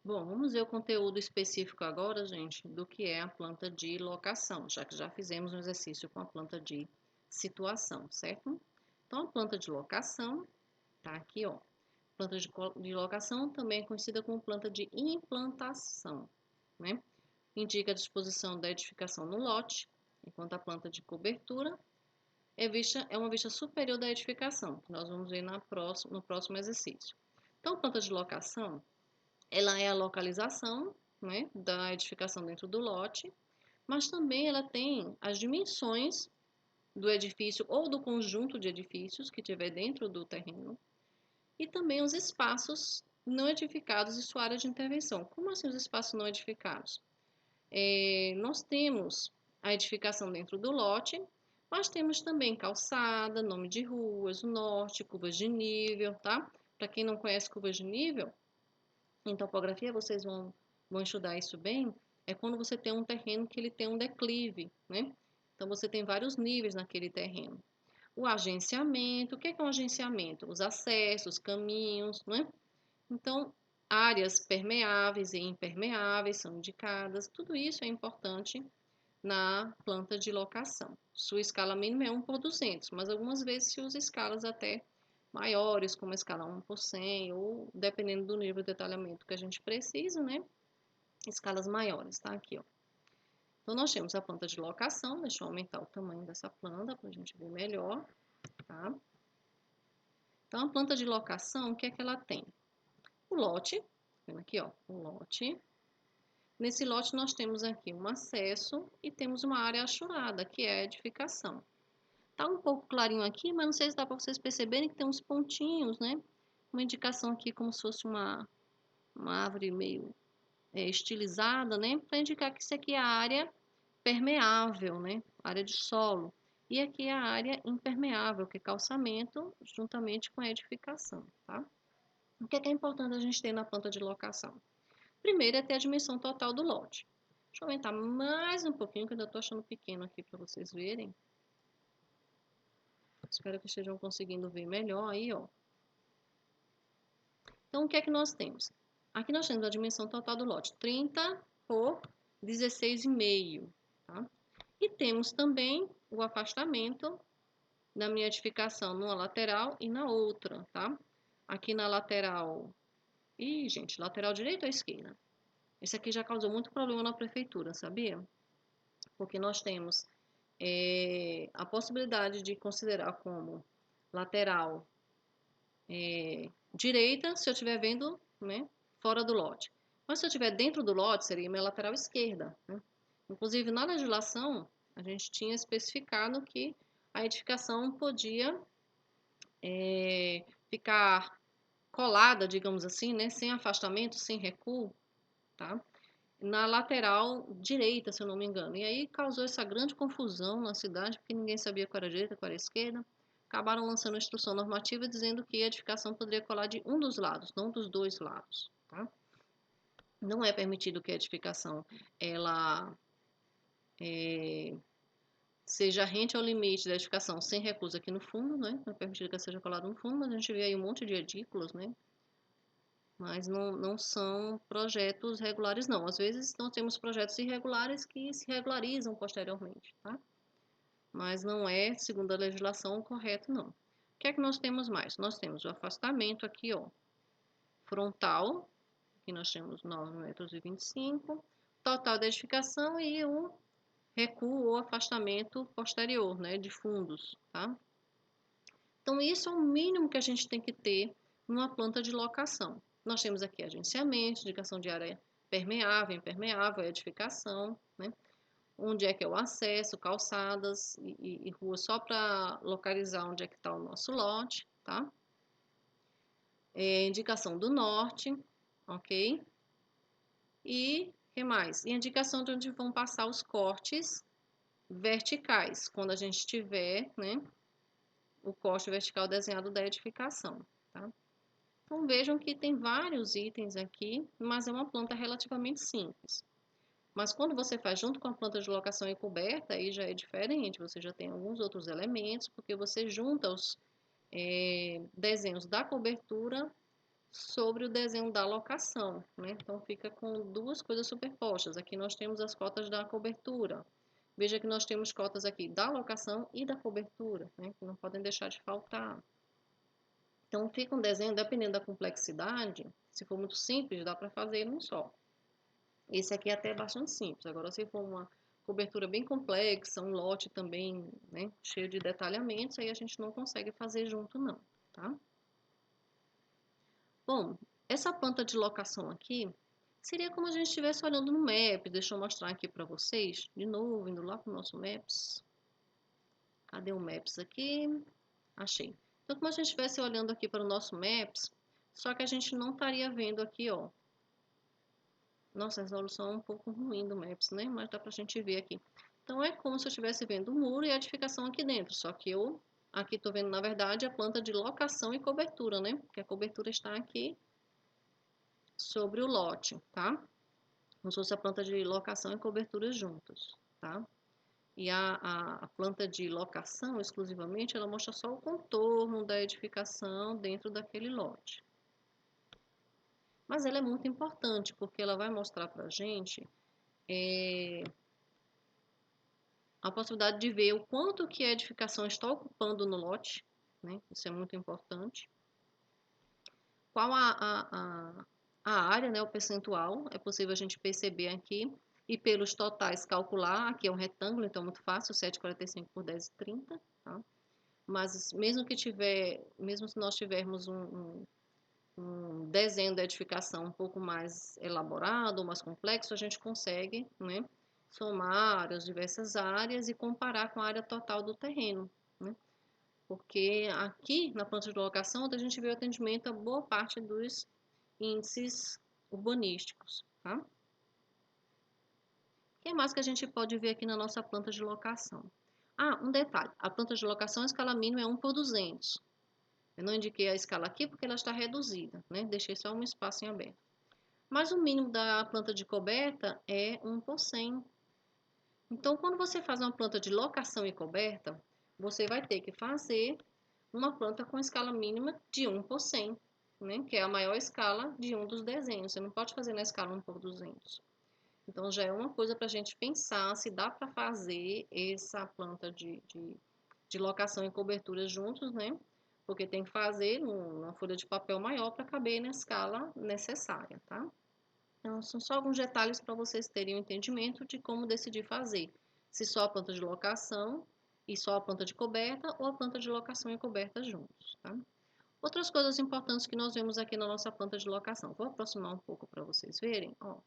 Bom, vamos ver o conteúdo específico agora, gente, do que é a planta de locação, já que já fizemos um exercício com a planta de situação, certo? Então, a planta de locação tá aqui, ó. Planta de locação também é conhecida como planta de implantação, né? Indica a disposição da edificação no lote, enquanto a planta de cobertura é uma vista superior da edificação, que nós vamos ver no próximo exercício. Então, a planta de locação ela é a localização, né, da edificação dentro do lote, mas também ela tem as dimensões do edifício ou do conjunto de edifícios que tiver dentro do terreno e também os espaços não edificados e sua área de intervenção. Como assim os espaços não edificados? Nós temos a edificação dentro do lote, mas temos também calçada, nome de ruas, norte, curvas de nível, tá? Para quem não conhece curvas de nível, em topografia, vocês vão estudar isso bem, é quando você tem um terreno que ele tem um declive, né? Então, você tem vários níveis naquele terreno. O agenciamento, o que é um agenciamento? Os acessos, caminhos, né? Então, áreas permeáveis e impermeáveis são indicadas, tudo isso é importante na planta de locação. Sua escala mínima é 1/200, mas algumas vezes se usa escalas até maiores, como a escala 1/100, ou dependendo do nível de detalhamento que a gente precisa, né? Escalas maiores, tá? Aqui, ó. Então, nós temos a planta de locação, deixa eu aumentar o tamanho dessa planta para a gente ver melhor, tá? Então, a planta de locação, o que é que ela tem? O lote, vendo aqui, ó, o lote. Nesse lote, nós temos aqui um acesso e temos uma área achurada, que é a edificação. Tá um pouco clarinho aqui, mas não sei se dá para vocês perceberem que tem uns pontinhos, né? Uma indicação aqui como se fosse uma árvore meio estilizada, né? Para indicar que isso aqui é a área permeável, né? Área de solo. E aqui é a área impermeável, que é calçamento, juntamente com a edificação, tá? O que é importante a gente ter na planta de locação? Primeiro é ter a dimensão total do lote. Deixa eu aumentar mais um pouquinho, que eu ainda estou achando pequeno aqui para vocês verem. Espero que estejam conseguindo ver melhor aí, ó. Então, o que é que nós temos? Aqui nós temos a dimensão total do lote, 30 por 16,5, tá? E temos também o afastamento da minha edificação numa lateral e na outra, tá? Aqui na lateral... Ih, gente, lateral direita ou esquerda? Esse aqui já causou muito problema na prefeitura, sabia? Porque nós temos a possibilidade de considerar como lateral direita se eu estiver vendo, né, fora do lote. Mas se eu estiver dentro do lote, seria minha lateral esquerda, né? Inclusive, na legislação, a gente tinha especificado que a edificação podia ficar colada, digamos assim, né, sem afastamento, sem recuo, tá? Na lateral direita, se eu não me engano. E aí causou essa grande confusão na cidade, porque ninguém sabia qual era a direita, qual era a esquerda. Acabaram lançando a instrução normativa dizendo que a edificação poderia colar de um dos lados, não dos dois lados, tá? Não é permitido que a edificação ela seja rente ao limite da edificação sem recusa aqui no fundo, né? Não é permitido que ela seja colada no fundo, mas a gente vê aí um monte de edículos, né? Mas não são projetos regulares, não. Às vezes nós temos projetos irregulares que se regularizam posteriormente, tá? Mas não é, segundo a legislação, correto, não. O que é que nós temos mais? Nós temos o afastamento aqui, ó, frontal, que nós temos 9,25 m, total da edificação e o recuo ou afastamento posterior, né, de fundos, tá? Então, isso é o mínimo que a gente tem que ter numa planta de locação. Nós temos aqui agenciamento, indicação de área permeável, impermeável, edificação, né? Onde é que é o acesso, calçadas e ruas, só para localizar onde é que está o nosso lote, tá? Indicação do norte, ok? E que mais? E indicação de onde vão passar os cortes verticais, quando a gente tiver, né, o corte vertical desenhado da edificação, tá? Então vejam que tem vários itens aqui, mas é uma planta relativamente simples. Mas quando você faz junto com a planta de locação e coberta, aí já é diferente, você já tem alguns outros elementos, porque você junta os desenhos da cobertura sobre o desenho da locação, né? Então, fica com duas coisas superpostas. Aqui nós temos as cotas da cobertura. Veja que nós temos cotas aqui da locação e da cobertura, né? Que não podem deixar de faltar. Então, fica um desenho, dependendo da complexidade, se for muito simples, dá para fazer num só. Esse aqui é até bastante simples. Agora, se for uma cobertura bem complexa, um lote também, né, cheio de detalhamentos, aí a gente não consegue fazer junto não, tá? Bom, essa planta de locação aqui seria como a gente estivesse olhando no Maps. Deixa eu mostrar aqui para vocês, de novo, indo lá para o nosso Maps. Cadê o Maps aqui? Achei. Então, como a gente estivesse olhando aqui para o nosso Maps, só que a gente não estaria vendo aqui, ó. Nossa, a resolução é um pouco ruim do Maps, né? Mas dá pra gente ver aqui. Então, é como se eu estivesse vendo o muro e a edificação aqui dentro. Só que eu aqui tô vendo, na verdade, a planta de locação e cobertura, né? Porque a cobertura está aqui sobre o lote, tá? Como se fosse a planta de locação e cobertura juntos, tá? E a planta de locação, exclusivamente, ela mostra só o contorno da edificação dentro daquele lote. Mas ela é muito importante, porque ela vai mostrar pra gente a possibilidade de ver o quanto que a edificação está ocupando no lote, né? Isso é muito importante. Qual a área, né? O percentual, é possível a gente perceber aqui. E pelos totais calcular, aqui é um retângulo, então é muito fácil, 7,45 por 10,30, tá? Mas mesmo se nós tivermos um desenho da edificação um pouco mais elaborado, ou mais complexo, a gente consegue, né, somar as diversas áreas e comparar com a área total do terreno, né? Porque aqui na planta de locação a gente vê o atendimento a boa parte dos índices urbanísticos, tá? O que mais que a gente pode ver aqui na nossa planta de locação? Ah, um detalhe, a planta de locação, a escala mínima é 1 por 200. Eu não indiquei a escala aqui porque ela está reduzida, né? Deixei só um espaço em aberto. Mas o mínimo da planta de coberta é 1 por 100. Então, quando você faz uma planta de locação e coberta, você vai ter que fazer uma planta com escala mínima de 1 por 100, né? Que é a maior escala de um dos desenhos. Você não pode fazer na escala 1 por 200. Então, já é uma coisa para a gente pensar se dá para fazer essa planta de locação e cobertura juntos, né? Porque tem que fazer uma folha de papel maior para caber na escala necessária, tá? Então, são só alguns detalhes para vocês terem um entendimento de como decidir fazer. Se só a planta de locação e só a planta de coberta ou a planta de locação e coberta juntos, tá? Outras coisas importantes que nós vemos aqui na nossa planta de locação. Vou aproximar um pouco para vocês verem, ó.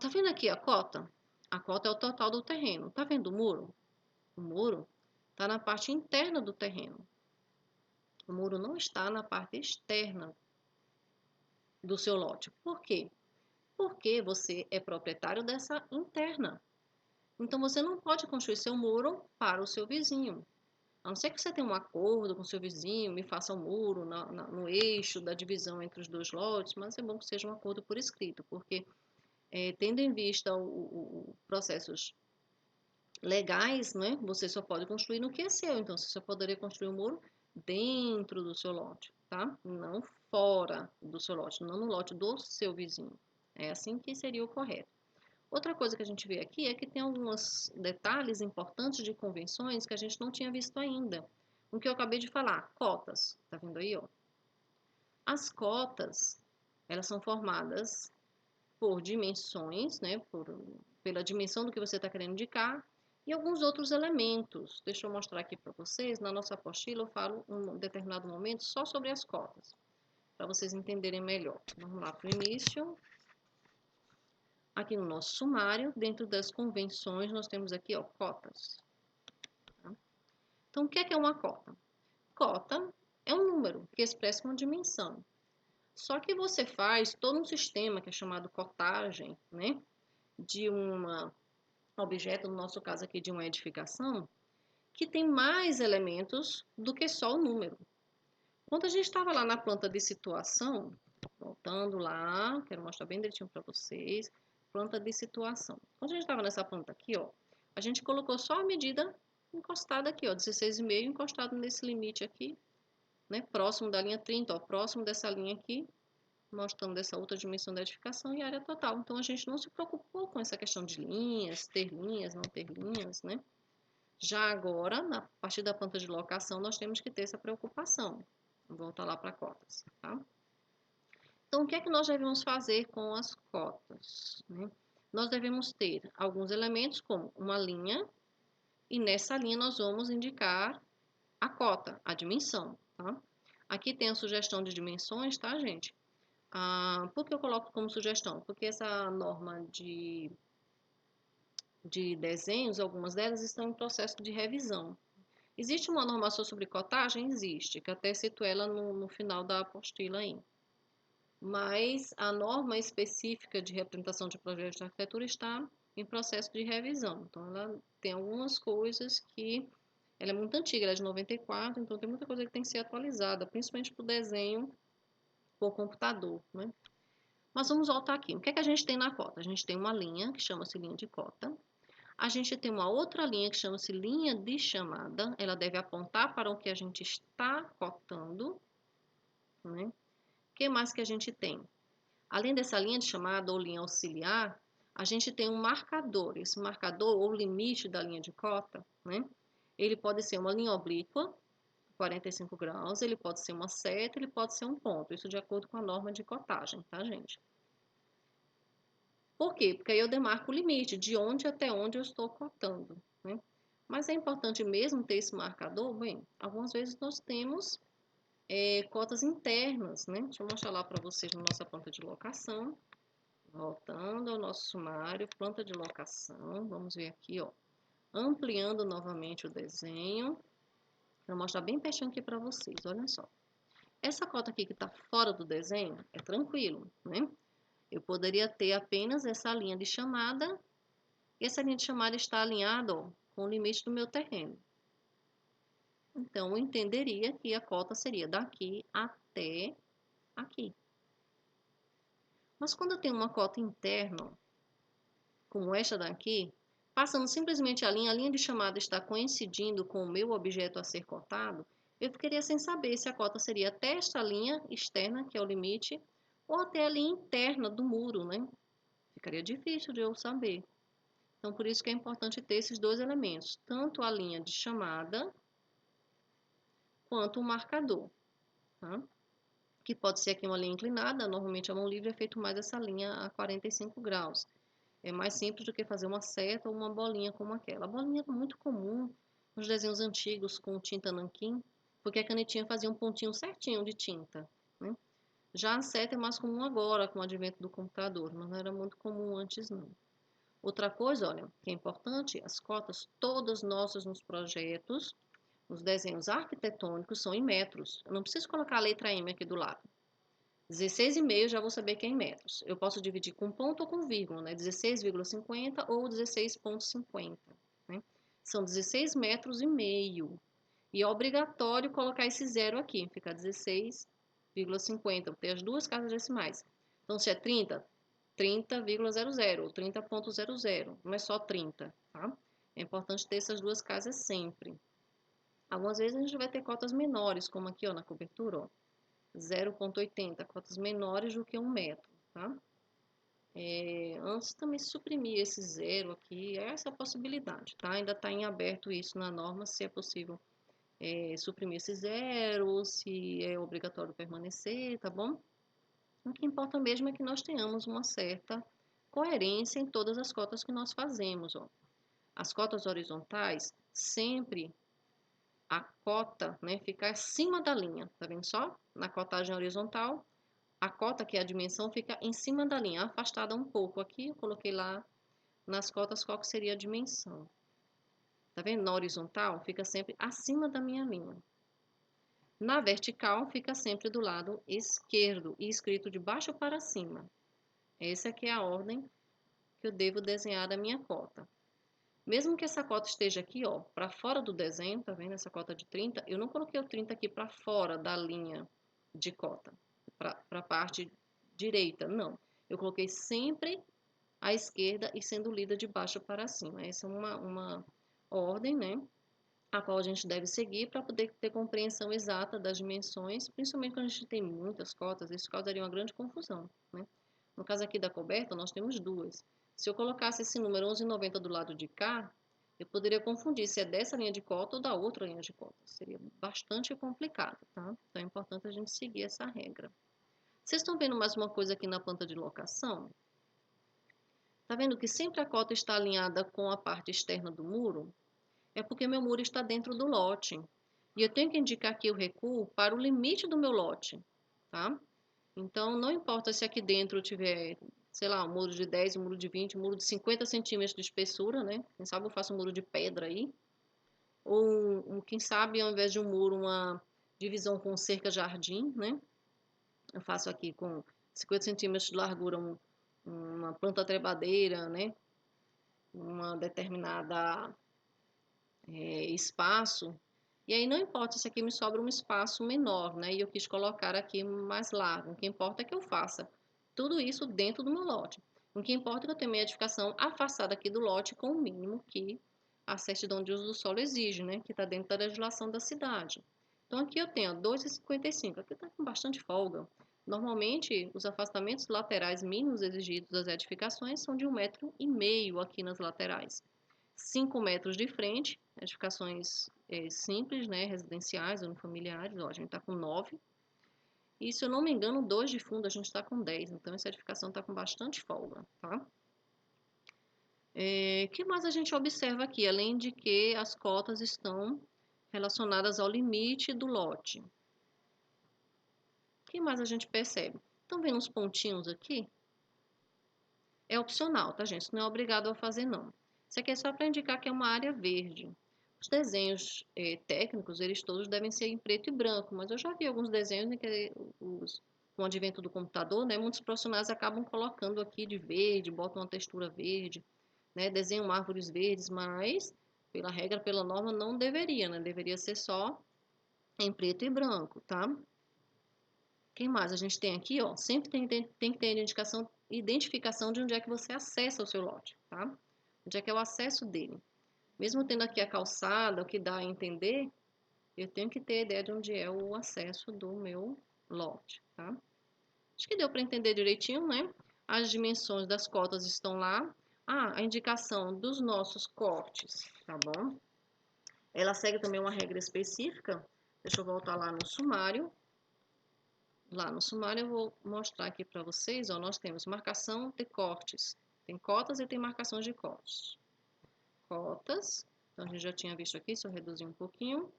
Tá vendo aqui a cota? A cota é o total do terreno. Tá vendo o muro? O muro está na parte interna do terreno. O muro não está na parte externa do seu lote. Por quê? Porque você é proprietário dessa interna. Então, você não pode construir seu muro para o seu vizinho. A não ser que você tenha um acordo com o seu vizinho, me faça um muro no eixo da divisão entre os dois lotes, mas é bom que seja um acordo por escrito, porque tendo em vista os processos legais, né, você só pode construir no que é seu. Então, você só poderia construir um muro dentro do seu lote, tá? Não fora do seu lote, não no lote do seu vizinho. É assim que seria o correto. Outra coisa que a gente vê aqui é que tem alguns detalhes importantes de convenções que a gente não tinha visto ainda. O que eu acabei de falar, cotas. Tá vendo aí, ó? As cotas, elas são formadas por dimensões, né? Pela dimensão do que você está querendo indicar e alguns outros elementos. Deixa eu mostrar aqui para vocês. Na nossa apostila eu falo um determinado momento só sobre as cotas, para vocês entenderem melhor. Vamos lá para o início. Aqui no nosso sumário, dentro das convenções, nós temos aqui, ó, cotas. Tá? Então, o que é uma cota? Cota é um número que expressa uma dimensão. Só que você faz todo um sistema que é chamado cotagem, né? De um objeto, no nosso caso aqui, de uma edificação, que tem mais elementos do que só o número. Quando a gente estava lá na planta de situação, voltando lá, quero mostrar bem direitinho para vocês, planta de situação. Quando a gente estava nessa planta aqui, ó, a gente colocou só a medida encostada aqui, ó, 16,5 encostado nesse limite aqui, né? Próximo da linha 30, ó, próximo dessa linha aqui, mostrando essa outra dimensão da edificação e área total. Então, a gente não se preocupou com essa questão de linhas, não ter linhas, né? Já agora, na partir da planta de locação, nós temos que ter essa preocupação. Vou voltar lá para cotas, tá? Então, o que é que nós devemos fazer com as cotas, né? Nós devemos ter alguns elementos, como uma linha, e nessa linha nós vamos indicar a cota, a dimensão, tá? Aqui tem a sugestão de dimensões, tá, gente? Por que eu coloco como sugestão? Porque essa norma de desenhos, algumas delas estão em processo de revisão. Existe uma normação sobre cotagem? Existe, que até cito ela no final da apostila aí. Mas a norma específica de representação de projetos de arquitetura está em processo de revisão. Então, ela tem algumas coisas que... Ela é muito antiga, ela é de 94, então tem muita coisa que tem que ser atualizada, principalmente para o desenho por computador, né? Mas vamos voltar aqui. O que é que a gente tem na cota? A gente tem uma linha que chama-se linha de cota. A gente tem uma outra linha que chama-se linha de chamada. Ela deve apontar para o que a gente está cotando, né? O que mais que a gente tem? Além dessa linha de chamada ou linha auxiliar, a gente tem um marcador. Esse marcador ou limite da linha de cota, né? Ele pode ser uma linha oblíqua, 45 graus, ele pode ser uma seta, ele pode ser um ponto. Isso de acordo com a norma de cotagem, tá, gente? Por quê? Porque aí eu demarco o limite, de onde até onde eu estou cotando, né? Mas é importante mesmo ter esse marcador? Bem, algumas vezes nós temos cotas internas, né? Deixa eu mostrar lá para vocês na nossa planta de locação. Voltando ao nosso sumário, planta de locação, vamos ver aqui, ó. Ampliando novamente o desenho, para mostrar bem pertinho aqui para vocês, olha só. Essa cota aqui que está fora do desenho, é tranquilo, né? Eu poderia ter apenas essa linha de chamada, e essa linha de chamada está alinhada, ó, com o limite do meu terreno. Então, eu entenderia que a cota seria daqui até aqui. Mas quando eu tenho uma cota interna, como esta daqui, passando simplesmente a linha de chamada está coincidindo com o meu objeto a ser cotado, eu ficaria sem saber se a cota seria até esta linha externa, que é o limite, ou até a linha interna do muro, né? Ficaria difícil de eu saber. Então, por isso que é importante ter esses dois elementos, tanto a linha de chamada, quanto o marcador, tá? Que pode ser aqui uma linha inclinada, normalmente a mão livre é feito mais essa linha a 45 graus. É mais simples do que fazer uma seta ou uma bolinha como aquela. A bolinha é muito comum nos desenhos antigos com tinta nanquim, porque a canetinha fazia um pontinho certinho de tinta, né? Já a seta é mais comum agora, com o advento do computador, mas não era muito comum antes não. Outra coisa, olha, que é importante, as cotas todas nossas nos projetos, nos desenhos arquitetônicos, são em metros. Eu não preciso colocar a letra M aqui do lado. 16,5 já vou saber que é em metros. Eu posso dividir com ponto ou com vírgula, né? 16,50 ou 16,50, né? São 16 metros e meio. E é obrigatório colocar esse zero aqui, fica 16,50, ter as duas casas decimais. Então, se é 30, 30,00 ou 30,00, não é só 30, tá? É importante ter essas duas casas sempre. Algumas vezes a gente vai ter cotas menores, como aqui, ó, na cobertura, ó. 0,80, cotas menores do que 1 metro, tá? Antes também suprimir esse zero aqui, essa possibilidade, tá? Ainda está em aberto isso na norma, se é possível suprimir esse zero, se é obrigatório permanecer, tá bom? O que importa mesmo é que nós tenhamos uma certa coerência em todas as cotas que nós fazemos, ó. As cotas horizontais, sempre a cota, né, fica acima da linha, tá vendo só? Na cotagem horizontal, a cota, que é a dimensão, fica em cima da linha, afastada um pouco. Aqui eu coloquei lá nas cotas qual que seria a dimensão. Tá vendo? Na horizontal, fica sempre acima da minha linha. Na vertical, fica sempre do lado esquerdo e escrito de baixo para cima. Essa aqui é a ordem que eu devo desenhar da minha cota. Mesmo que essa cota esteja aqui, ó, para fora do desenho, tá vendo? Essa cota de 30, eu não coloquei o 30 aqui para fora da linha de cota, para a parte direita, não. Eu coloquei sempre à esquerda e sendo lida de baixo para cima. Essa é uma ordem, né? a qual a gente deve seguir para poder ter compreensão exata das dimensões, principalmente quando a gente tem muitas cotas, isso causaria uma grande confusão, né? No caso aqui da coberta, nós temos duas. Se eu colocasse esse número 11,90 do lado de cá, eu poderia confundir se é dessa linha de cota ou da outra linha de cota. Seria bastante complicado, tá? Então é importante a gente seguir essa regra. Vocês estão vendo mais uma coisa aqui na planta de locação? Tá vendo que sempre a cota está alinhada com a parte externa do muro? É porque meu muro está dentro do lote. E eu tenho que indicar aqui o recuo para o limite do meu lote, tá? Então, não importa se aqui dentro tiver, sei lá, um muro de 10, um muro de 20, um muro de 50 centímetros de espessura, né? Quem sabe eu faço um muro de pedra aí. Ou, quem sabe, ao invés de um muro, uma divisão com cerca-jardim, né? Eu faço aqui com 50 centímetros de largura uma planta trepadeira, né? Uma determinada espaço. E aí não importa se aqui me sobra um espaço menor, né? E eu quis colocar aqui mais largo. O que importa é que eu faça tudo isso dentro do meu lote. O que importa é que eu tenha minha edificação afastada aqui do lote com o mínimo que a certidão de uso do solo exige, né? Que está dentro da legislação da cidade. Então aqui eu tenho 2,55. Aqui está com bastante folga. Normalmente, os afastamentos laterais mínimos exigidos das edificações são de 1,5 m aqui nas laterais. 5 metros de frente, edificações simples, né, residenciais, unifamiliares, ó, a gente está com 9. E se eu não me engano, 2 de fundo a gente está com 10, então essa edificação está com bastante folga, tá? Que mais a gente observa aqui, além de que as cotas estão relacionadas ao limite do lote? O que mais a gente percebe? Estão vendo uns pontinhos aqui? É opcional, tá, gente? Isso não é obrigado a fazer, não. Isso aqui é só para indicar que é uma área verde. Os desenhos técnicos, eles todos devem ser em preto e branco, mas eu já vi alguns desenhos em que, com o advento do computador, né, muitos profissionais acabam colocando aqui de verde, botam uma textura verde, né, desenham árvores verdes, mas, pela regra, pela norma, não deveria, né? Deveria ser só em preto e branco, tá? Quem mais a gente tem aqui, ó? Sempre tem que ter identificação de onde é que você acessa o seu lote, tá? Onde é que é o acesso dele. Mesmo tendo aqui a calçada, o que dá a entender, eu tenho que ter ideia de onde é o acesso do meu lote, tá? Acho que deu para entender direitinho, né? As dimensões das cotas estão lá. Ah, a indicação dos nossos cortes, tá bom? Ela segue também uma regra específica. Deixa eu voltar lá no sumário. Lá no sumário eu vou mostrar aqui para vocês, ó, nós temos marcação de cortes. Tem cotas e tem marcações de cortes. Cotas, então a gente já tinha visto aqui, se eu reduzir um pouquinho.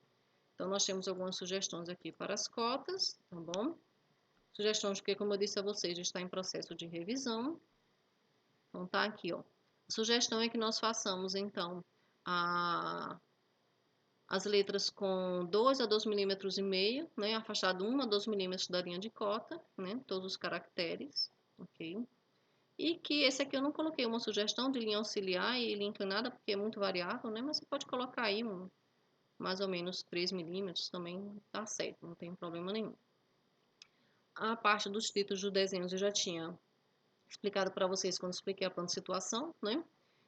Então nós temos algumas sugestões aqui para as cotas, tá bom? Sugestões que, como eu disse a vocês, está em processo de revisão. Então tá aqui, ó. A sugestão é que nós façamos, então, as letras com 2 a 2,5 milímetros, né? Afastado 1 a 2 milímetros da linha de cota, né? Todos os caracteres, ok? E que esse aqui eu não coloquei uma sugestão de linha auxiliar e linha inclinada, porque é muito variável, né? Mas você pode colocar aí mais ou menos 3 milímetros, também tá certo, não tem problema nenhum. A parte dos títulos dos desenhos eu já tinha explicado para vocês quando expliquei a planta de situação, né?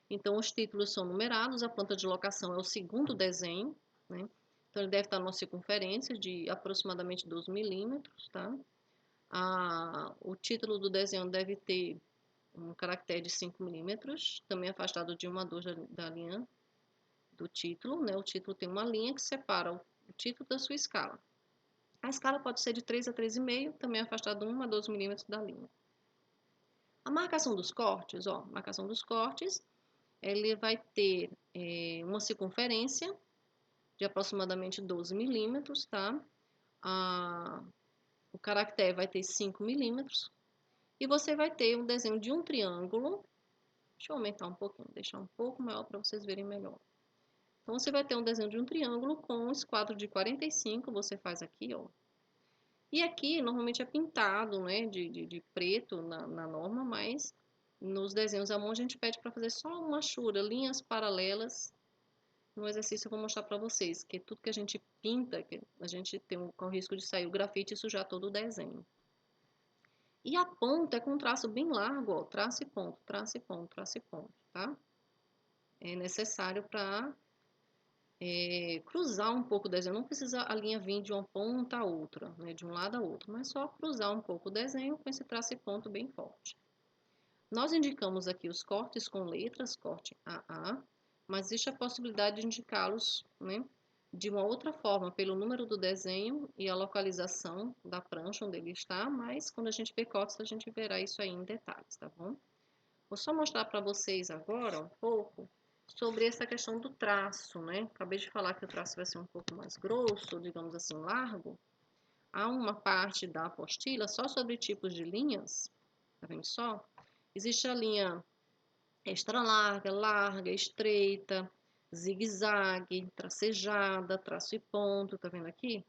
Então, os títulos são numerados, a planta de locação é o segundo desenho, né? Então, ele deve estar numa circunferência de aproximadamente 12 milímetros, tá? O título do desenho deve ter um caractere de 5 milímetros, também afastado de 1 a 2 da linha do título, né? O título tem uma linha que separa o título da sua escala. A escala pode ser de 3 a 3,5, também afastado de 1 a 12 milímetros da linha. A marcação dos cortes, ó, marcação dos cortes, ele vai ter uma circunferência de aproximadamente 12 milímetros, tá? O caractere vai ter 5 milímetros. E você vai ter um desenho de um triângulo. Deixa eu aumentar um pouquinho, deixar um pouco maior para vocês verem melhor. Então, você vai ter um desenho de um triângulo com um esquadro de 45, você faz aqui, ó. E aqui, normalmente é pintado, né, de preto na norma, mas nos desenhos à mão a gente pede para fazer só uma achura, linhas paralelas. No exercício eu vou mostrar para vocês que tudo que a gente pinta, que a gente tem o risco de sair o grafite e sujar todo o desenho. E a ponta é com um traço bem largo, ó, traço e ponto, traço e ponto, traço e ponto, tá? É necessário para cruzar um pouco o desenho. Não precisa a linha vir de uma ponta a outra, né, de um lado a outro, mas só cruzar um pouco o desenho com esse traço e ponto bem forte. Nós indicamos aqui os cortes com letras, corte AA, mas existe a possibilidade de indicá-los, né, de uma outra forma, pelo número do desenho e a localização da prancha onde ele está, mas quando a gente ver cortes, a gente verá isso aí em detalhes, tá bom? Vou só mostrar para vocês agora um pouco sobre essa questão do traço, né? Acabei de falar que o traço vai ser um pouco mais grosso, digamos assim, largo. Há uma parte da apostila só sobre tipos de linhas, tá vendo só? Existe a linha extra larga, larga, estreita, zigue-zague, tracejada, traço e ponto, tá vendo aqui?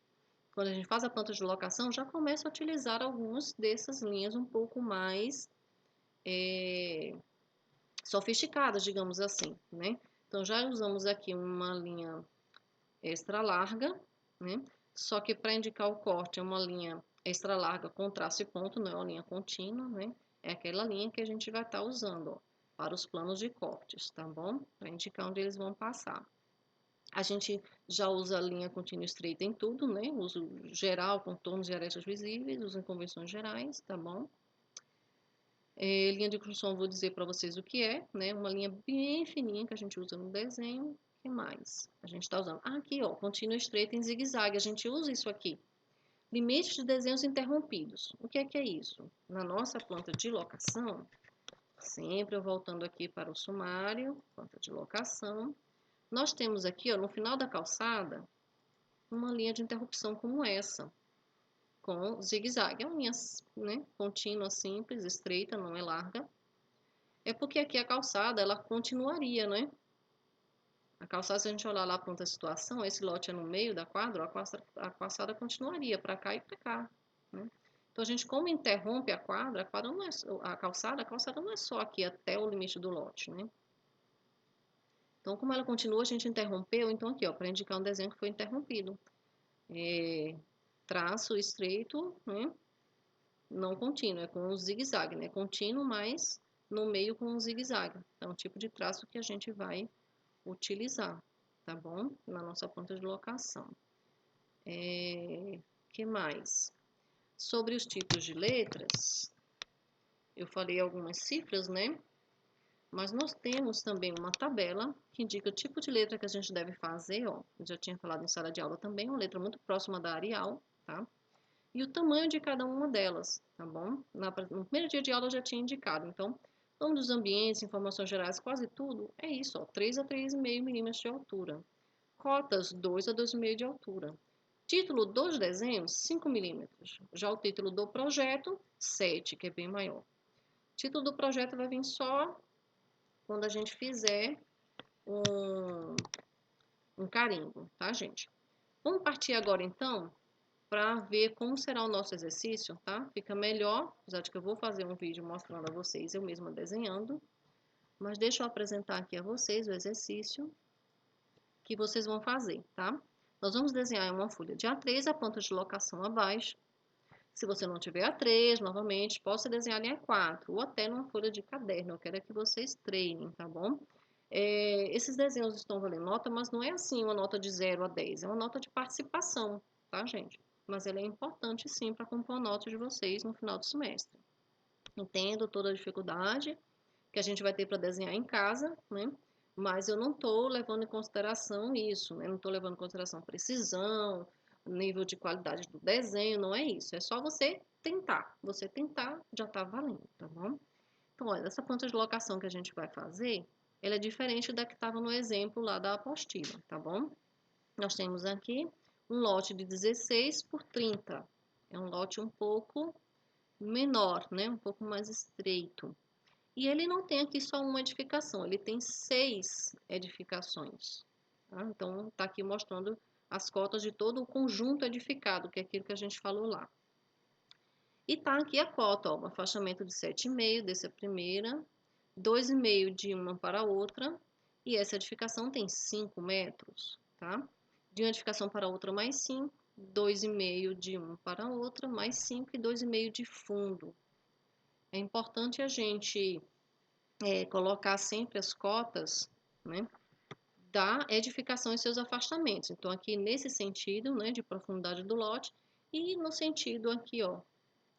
Quando a gente faz a planta de locação, já começa a utilizar algumas dessas linhas um pouco mais sofisticadas, digamos assim, né? Então, já usamos aqui uma linha extra larga, né? Só que para indicar o corte é uma linha extra larga com traço e ponto, não é uma linha contínua, né? É aquela linha que a gente vai estar usando, ó, para os planos de cortes, tá bom? Para indicar onde eles vão passar. A gente já usa a linha contínua estreita em tudo, né? Uso geral, contornos e arestas visíveis, uso em convenções gerais, tá bom? Linha de construção, vou dizer para vocês o que é, né? Uma linha bem fininha que a gente usa no desenho. O que mais? A gente está usando aqui, ó, contínua estreita em zigue-zague. A gente usa isso aqui. Limite de desenhos interrompidos. O que é isso? Na nossa planta de locação, sempre eu voltando aqui para o sumário, planta de locação, nós temos aqui, ó, no final da calçada, uma linha de interrupção como essa, com zigue-zague. É uma linha, né, contínua, simples, estreita, não é larga. É porque aqui a calçada, ela continuaria, né? A calçada, se a gente olhar lá para outra situação, esse lote é no meio da quadra, a calçada continuaria para cá e para cá, né? Então, a gente, como interrompe a quadra não é, a calçada não é só aqui até o limite do lote, né? Então, como ela continua, a gente interrompeu, então aqui, ó, para indicar um desenho que foi interrompido. Traço estreito, né? Não contínuo, é com um zigue-zague, né? Contínuo, mas no meio com um zigue-zague. É um tipo de traço que a gente vai utilizar, tá bom? Na nossa planta de locação. Que mais? Sobre os tipos de letras, eu falei algumas cifras, né? Mas nós temos também uma tabela que indica o tipo de letra que a gente deve fazer, ó. Eu já tinha falado em sala de aula também, uma letra muito próxima da Arial, tá? E o tamanho de cada uma delas, tá bom? No primeiro dia de aula eu já tinha indicado, então, nome dos ambientes, informações gerais, quase tudo, é isso, ó, 3 a 3,5 milímetros de altura. Cotas, 2 a 2,5 de altura. Título dos desenhos, 5 milímetros. Já o título do projeto, 7, que é bem maior. Título do projeto vai vir só quando a gente fizer um carimbo, tá, gente? Vamos partir agora, então, para ver como será o nosso exercício, tá? Fica melhor, apesar de que eu vou fazer um vídeo mostrando a vocês eu mesma desenhando, mas deixa eu apresentar aqui a vocês o exercício que vocês vão fazer, tá? Nós vamos desenhar uma folha de A3, a planta de locação abaixo. Se você não tiver A3, novamente, possa desenhar em A4 ou até numa folha de caderno. Eu quero que vocês treinem, tá bom? Esses desenhos estão valendo nota, mas não é assim uma nota de 0 a 10, é uma nota de participação, tá, gente? Mas ela é importante sim para compor a nota de vocês no final do semestre. Entendo toda a dificuldade que a gente vai ter para desenhar em casa, né? Mas eu não estou levando em consideração isso, né? Não estou levando em consideração precisão, nível de qualidade do desenho, não é isso. É só você tentar. Você tentar já está valendo, tá bom? Então, olha, essa planta de locação que a gente vai fazer, ela é diferente da que estava no exemplo lá da apostila, tá bom? Nós temos aqui um lote de 16 por 30. É um lote um pouco menor, né? Um pouco mais estreito. E ele não tem aqui só uma edificação, ele tem 6 edificações. Tá? Então, está aqui mostrando as cotas de todo o conjunto edificado, que é aquilo que a gente falou lá. E tá aqui a cota, ó, um afastamento de 7,5 dessa primeira, 2,5 de uma para a outra, e essa edificação tem 5 metros, tá? De uma edificação para a outra, mais 5, 2,5 de uma para a outra, mais 5 e 2,5 de fundo. É importante a gente colocar sempre as cotas, né, da edificação e seus afastamentos. Então, aqui nesse sentido, né, de profundidade do lote, e no sentido aqui, ó,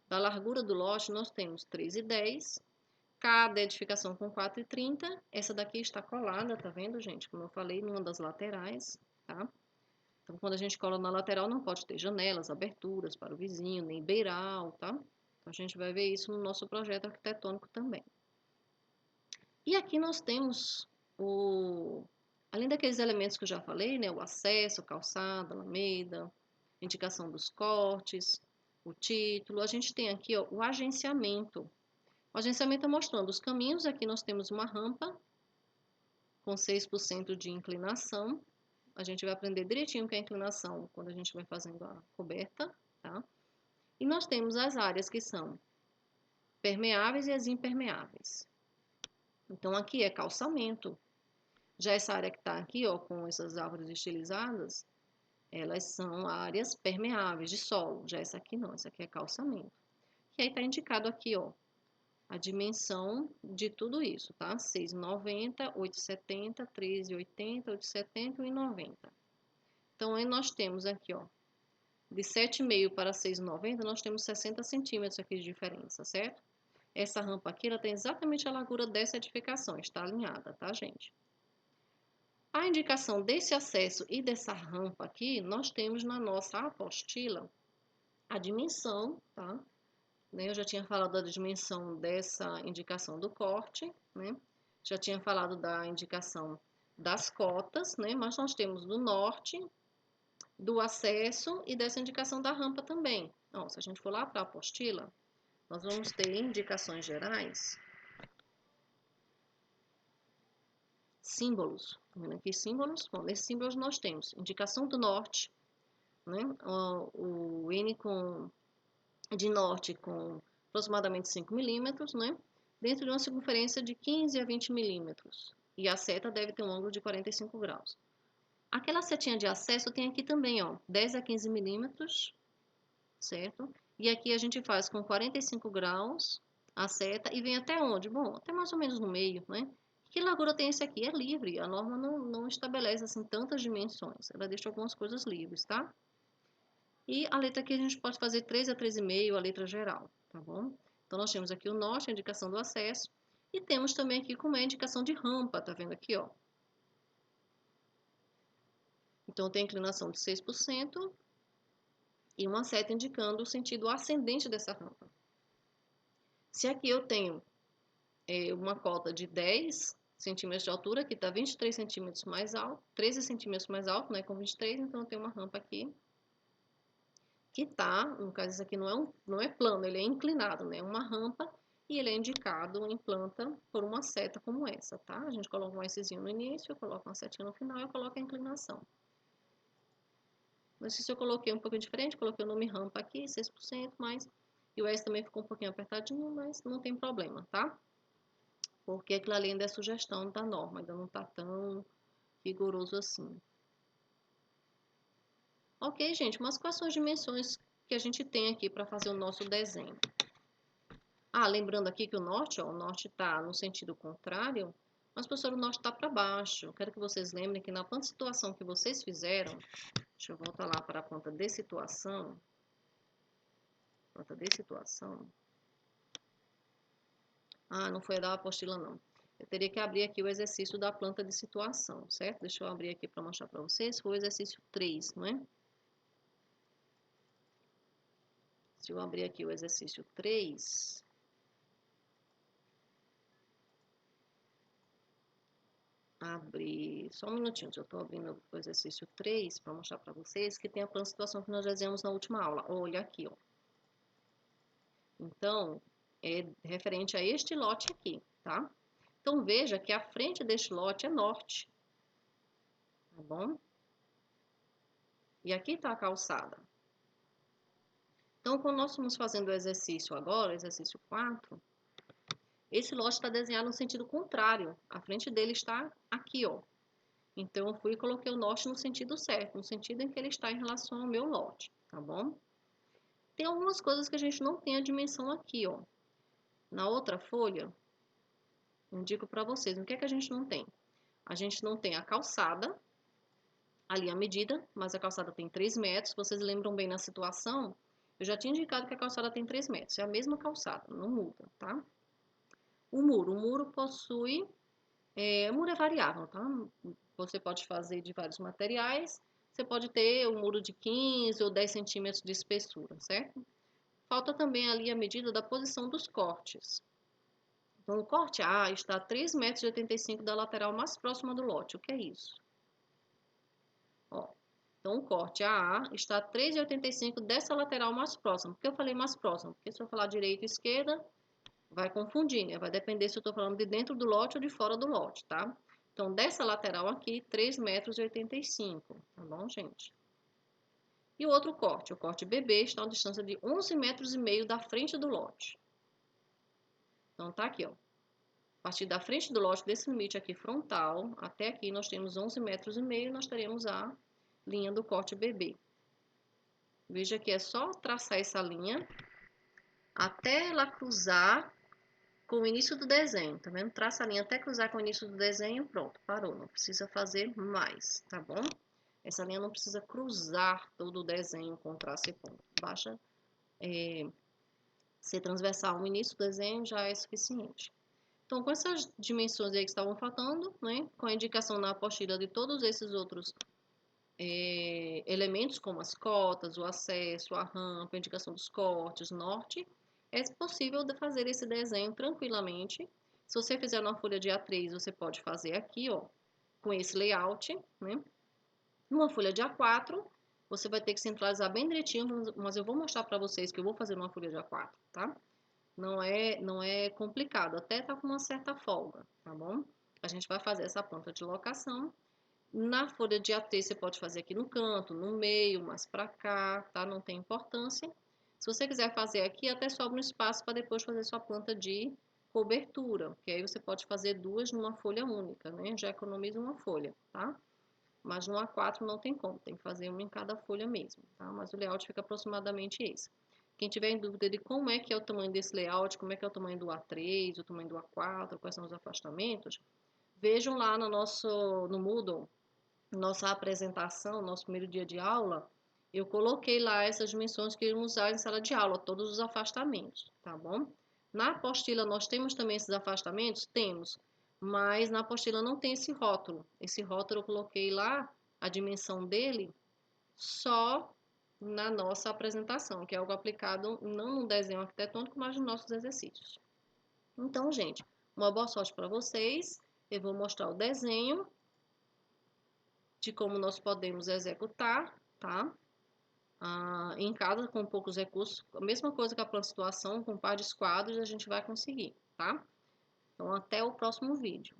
da largura do lote, nós temos 3,10, cada edificação com 4,30. Essa daqui está colada, tá vendo, gente? Como eu falei, numa das laterais, tá? Então, quando a gente cola na lateral, não pode ter janelas, aberturas para o vizinho, nem beiral, tá? Então, a gente vai ver isso no nosso projeto arquitetônico também. E aqui nós temos além daqueles elementos que eu já falei, né? O acesso, calçada, alameda, indicação dos cortes, o título. A gente tem aqui, ó, o agenciamento. O agenciamento está mostrando os caminhos. Aqui nós temos uma rampa com 6% de inclinação. A gente vai aprender direitinho o que é inclinação quando a gente vai fazendo a coberta, tá? E nós temos as áreas que são permeáveis e as impermeáveis. Então, aqui é calçamento. Já essa área que está aqui, ó, com essas árvores estilizadas, elas são áreas permeáveis de solo. Já essa aqui não, essa aqui é calçamento. E aí está indicado aqui, ó, a dimensão de tudo isso, tá? 6,90, 8,70, 13,80, 8,70 e 1,90. Então, aí nós temos aqui, ó, de 7,5 para 6,90, nós temos 60 centímetros aqui de diferença, certo? Essa rampa aqui, ela tem exatamente a largura dessa edificação, está alinhada, tá, gente? A indicação desse acesso e dessa rampa aqui, nós temos na nossa apostila a dimensão, tá? Eu já tinha falado da dimensão dessa indicação do corte, né? Já tinha falado da indicação das cotas, né? Mas nós temos do norte, do acesso e dessa indicação da rampa também. Então, se a gente for lá para a apostila, nós vamos ter indicações gerais, símbolos. Tá vendo aqui símbolos? Bom, nesses símbolos nós temos indicação do norte, né? O N de norte com aproximadamente 5 milímetros, né? Dentro de uma circunferência de 15 a 20 milímetros. E a seta deve ter um ângulo de 45 graus. Aquela setinha de acesso tem aqui também, ó, 10 a 15 milímetros, certo? E aqui a gente faz com 45 graus a seta e vem até onde? Bom, até mais ou menos no meio, né? Que largura tem esse aqui? É livre, a norma não estabelece assim tantas dimensões, ela deixa algumas coisas livres, tá? E a letra aqui a gente pode fazer 3 a 3,5, a letra geral, tá bom? Então, nós temos aqui o norte, a indicação do acesso, e temos também aqui como é a indicação de rampa, tá vendo aqui, ó? Então, tem inclinação de 6% e uma seta indicando o sentido ascendente dessa rampa. Se aqui eu tenho uma cota de 10 centímetros de altura, aqui está 23 centímetros mais alto, 13 centímetros mais alto, né, com 23, então eu tenho uma rampa aqui, que tá, no caso isso aqui não é plano, ele é inclinado, né, uma rampa, e ele é indicado em planta por uma seta como essa, tá? A gente coloca um Szinho no início, eu coloco uma setinha no final e eu coloco a inclinação. Mas se eu coloquei um pouquinho diferente, coloquei o nome rampa aqui, 6%, mais, e o S também ficou um pouquinho apertadinho, mas não tem problema, tá? Porque aquilo ali ainda é sugestão da norma, ainda não tá tão rigoroso assim. Ok, gente, mas quais são as dimensões que a gente tem aqui para fazer o nosso desenho? Ah, lembrando aqui que o norte, ó, o norte está no sentido contrário, mas, professor, o norte está para baixo. Eu quero que vocês lembrem que na planta de situação que vocês fizeram, deixa eu voltar lá para a planta de situação. Planta de situação. Ah, não foi da apostila, não. Eu teria que abrir aqui o exercício da planta de situação, certo? Deixa eu abrir aqui para mostrar para vocês. Foi o exercício 3, não é? Se eu abrir aqui o exercício 3... abrir, só um minutinho, eu estou abrindo o exercício 3 para mostrar para vocês que tem a plano de situação que nós desenhamos na última aula. Olha aqui, ó. Então, é referente a este lote aqui, tá? Então, veja que a frente deste lote é norte, tá bom? E aqui está a calçada. Então, quando nós estamos fazendo o exercício agora, exercício 4, esse lote está desenhado no sentido contrário. A frente dele está aqui, ó. Então, eu fui e coloquei o norte no sentido certo, no sentido em que ele está em relação ao meu lote, tá bom? Tem algumas coisas que a gente não tem a dimensão aqui, ó. Na outra folha, eu indico para vocês, o que é que a gente não tem? A gente não tem a calçada, ali a medida, mas a calçada tem 3 metros. Vocês lembram bem na situação? Eu já tinha indicado que a calçada tem 3 metros. É a mesma calçada, não muda, tá? O muro possui... o muro é variável, tá? Você pode fazer de vários materiais. Você pode ter um muro de 15 ou 10 centímetros de espessura, certo? Falta também ali a medida da posição dos cortes. Então, o corte A está a 3,85 m da lateral mais próxima do lote. O que é isso? Ó, então, o corte AA está a 3,85 dessa lateral mais próxima. Por que eu falei mais próxima? Porque se eu falar direita e esquerda, vai confundir, né? Vai depender se eu estou falando de dentro do lote ou de fora do lote, tá? Então, dessa lateral aqui, 3,85 m, tá bom, gente? E o outro corte, o corte BB, está a uma distância de 11,5 metros da frente do lote. Então, tá aqui, ó. A partir da frente do lote, desse limite aqui frontal, até aqui nós temos 11,5 metros, nós teremos a linha do corte BB. Veja que é só traçar essa linha até ela cruzar com o início do desenho, tá vendo? Traça a linha até cruzar com o início do desenho, pronto, parou. Não precisa fazer mais, tá bom? Essa linha não precisa cruzar todo o desenho com traço e ponto. Basta ser transversal no início do desenho, já é suficiente. Então, com essas dimensões aí que estavam faltando, né, com a indicação na apostila de todos esses outros elementos, como as cotas, o acesso, a rampa, a indicação dos cortes, norte, é possível de fazer esse desenho tranquilamente. Se você fizer na folha de A3, você pode fazer aqui, ó, com esse layout, né? Numa folha de A4, você vai ter que centralizar bem direitinho, mas eu vou mostrar para vocês que eu vou fazer numa folha de A4, tá? Não é complicado, até tá com uma certa folga, tá bom? A gente vai fazer essa planta de locação. Na folha de A3 você pode fazer aqui no canto, no meio, mais pra cá, tá? Não tem importância. Se você quiser fazer aqui, até sobra um espaço para depois fazer sua planta de cobertura, que aí você pode fazer duas numa folha única, né? Já economiza uma folha, tá? Mas no A4 não tem como, tem que fazer uma em cada folha mesmo, tá? Mas o layout fica aproximadamente esse. Quem tiver em dúvida de como é que é o tamanho desse layout, como é que é o tamanho do A3, o tamanho do A4, quais são os afastamentos, vejam lá no Moodle, nossa apresentação, nosso primeiro dia de aula, eu coloquei lá essas dimensões que iremos usar em sala de aula, todos os afastamentos, tá bom? Na apostila nós temos também esses afastamentos? Temos, mas na apostila não tem esse rótulo. Esse rótulo eu coloquei lá, a dimensão dele, só na nossa apresentação, que é algo aplicado não no desenho arquitetônico, mas nos nossos exercícios. Então, gente, uma boa sorte para vocês. Eu vou mostrar o desenho de como nós podemos executar, tá? Em casa, com poucos recursos, a mesma coisa que a planta de situação, com um par de esquadros, a gente vai conseguir, tá? Então, até o próximo vídeo.